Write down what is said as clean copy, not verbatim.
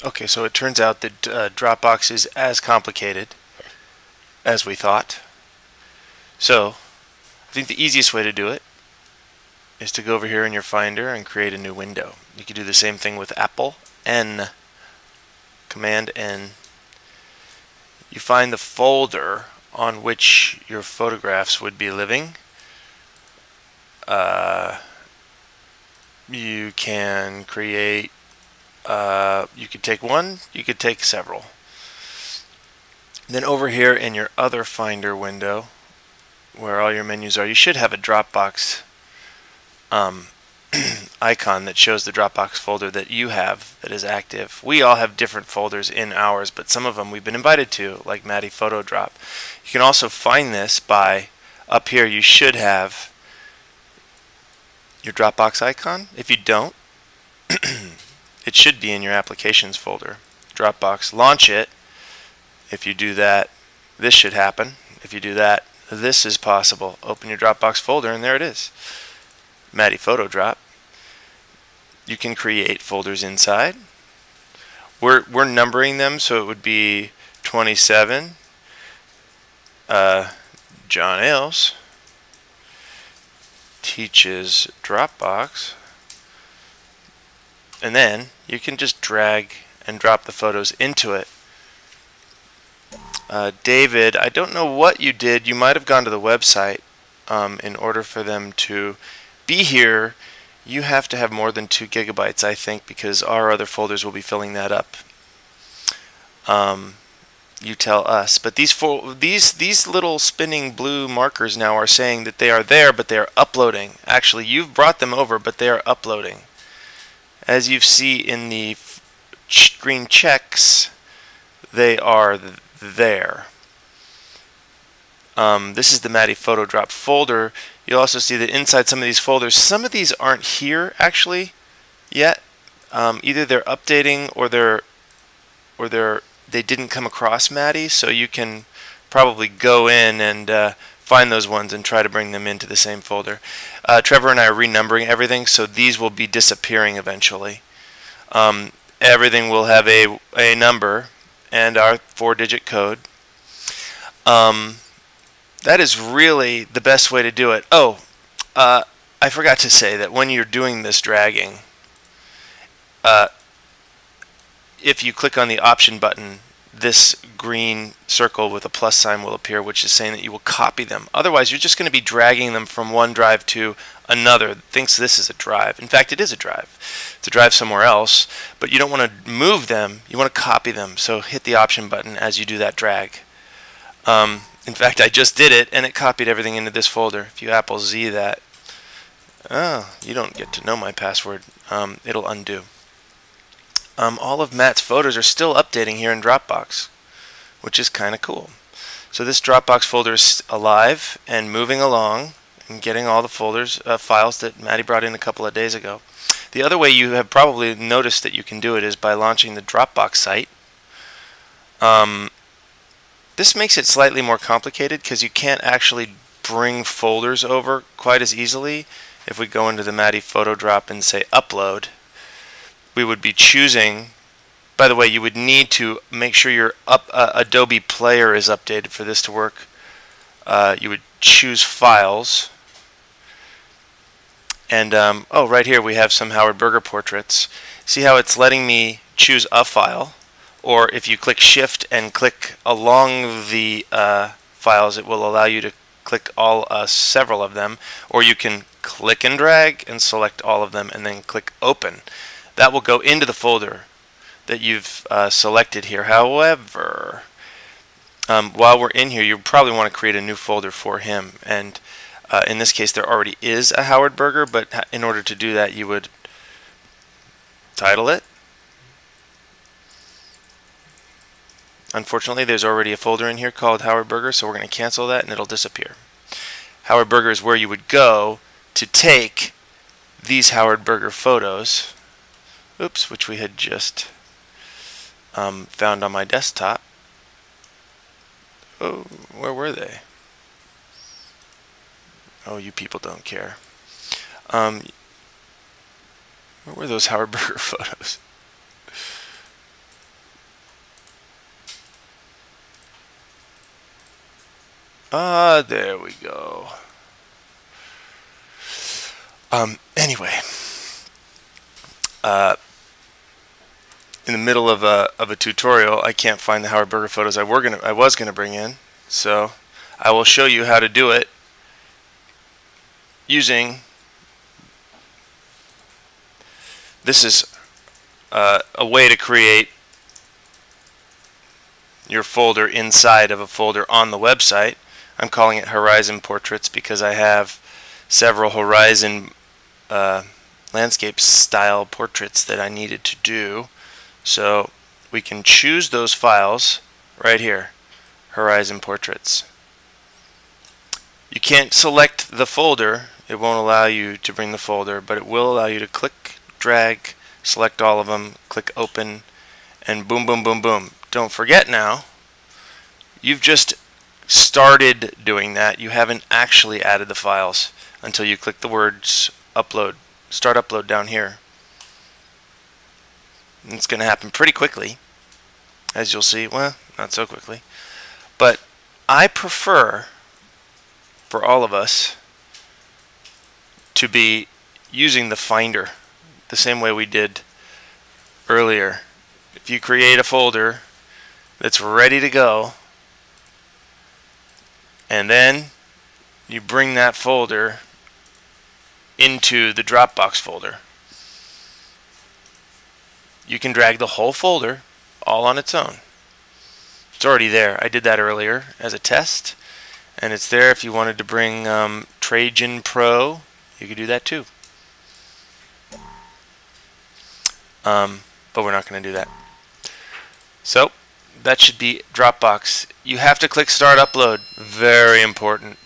Okay, so it turns out that Dropbox is as complicated as we thought. So I think the easiest way to do it is to go over here in your Finder and create a new window. You can do the same thing with Apple N, Command N. You find the folder on which your photographs would be living. You can create, you could take one, you could take several. Then over here in your other Finder window, where all your menus are, you should have a Dropbox icon that shows the Dropbox folder that you have that is active. We all have different folders in ours, but some of them we've been invited to, like Maddie Photo Drop. You can also find this by, up here you should have your Dropbox icon. If you don't, it should be in your applications folder. Dropbox, launch it. If you do that, this should happen. If you do that, this is possible. Open your Dropbox folder and there it is. Maddie Photo Drop. You can create folders inside. We're numbering them, so it would be 27. John Ailes teaches Dropbox. And then you can just drag and drop the photos into it. David, I don't know what you did. You might have gone to the website. In order for them to be here, you have to have more than 2 gigabytes, I think, because our other folders will be filling that up. You tell us. But these little spinning blue markers now are saying that they are there, but they are uploading. Actually, you've brought them over, but they are uploading. As you see in the green checks, they are there. This is the Maddie Photo Drop folder. You'll also see that inside some of these folders, some of these aren't here actually yet. Either they're updating or they didn't come across Maddie, so you can probably go in and find those ones and try to bring them into the same folder. Trevor and I are renumbering everything, so these will be disappearing eventually. Everything will have a number and our 4-digit code. That is really the best way to do it. Oh, I forgot to say that when you're doing this dragging, if you click on the option button, this green circle with a plus sign will appear, which is saying that you will copy them. Otherwise, you're just going to be dragging them from one drive to another. It thinks this is a drive. In fact, it is a drive. It's a drive somewhere else, but you don't want to move them. You want to copy them. So hit the option button as you do that drag. In fact, I just did it, and it copied everything into this folder. If you Apple Z that, oh, you don't get to know my password. It'll undo. All of Matt's photos are still updating here in Dropbox, which is kind of cool. So this Dropbox folder is alive and moving along and getting all the folders, files that Maddie brought in a couple of days ago. The other way you have probably noticed that you can do it is by launching the Dropbox site. This makes it slightly more complicated because you can't actually bring folders over quite as easily. If we go into the Maddie Photo Drop and say upload, we would be choosing, by the way, you would need to make sure your Adobe Player is updated for this to work. You would choose files. And, oh, right here we have some Howard Berger portraits. See how it's letting me choose a file? Or if you click Shift and click along the files, it will allow you to click several of them. Or you can click and drag and select all of them and then click Open. That will go into the folder that you've selected here. However, while we're in here, you probably want to create a new folder for him. And in this case, there already is a Howard Berger, but in order to do that, you would title it. Unfortunately, there's already a folder in here called Howard Berger, so we're going to cancel that and it'll disappear. Howard Berger is where you would go to take these Howard Berger photos, oops, which we had just found on my desktop. Oh, where were they? Oh, you people don't care. Where were those Howard Berger photos? There we go. Anyway, in the middle of a tutorial, I can't find the Howard Berger photos I was gonna bring in, so I will show you how to do it using. This is a way to create your folder inside of a folder on the website. I'm calling it Horizon Portraits because I have several Horizon landscape style portraits that I needed to do. So we can choose those files right here, Horizon Portraits. You can't select the folder. It won't allow you to bring the folder, but it will allow you to click, drag, select all of them, click open, and boom, boom, boom, boom. Don't forget now, you've just started doing that. You haven't actually added the files until you click the words upload, start upload down here. And it's going to happen pretty quickly, as you'll see. Well, not so quickly. But I prefer, for all of us, to be using the Finder the same way we did earlier. If you create a folder that's ready to go, and then you bring that folder into the Dropbox folder, you can drag the whole folder all on its own. It's already there. I did that earlier as a test, and it's there. If you wanted to bring Trajan Pro, you could do that too. But we're not going to do that. So that should be Dropbox. You have to click Start Upload. Very important.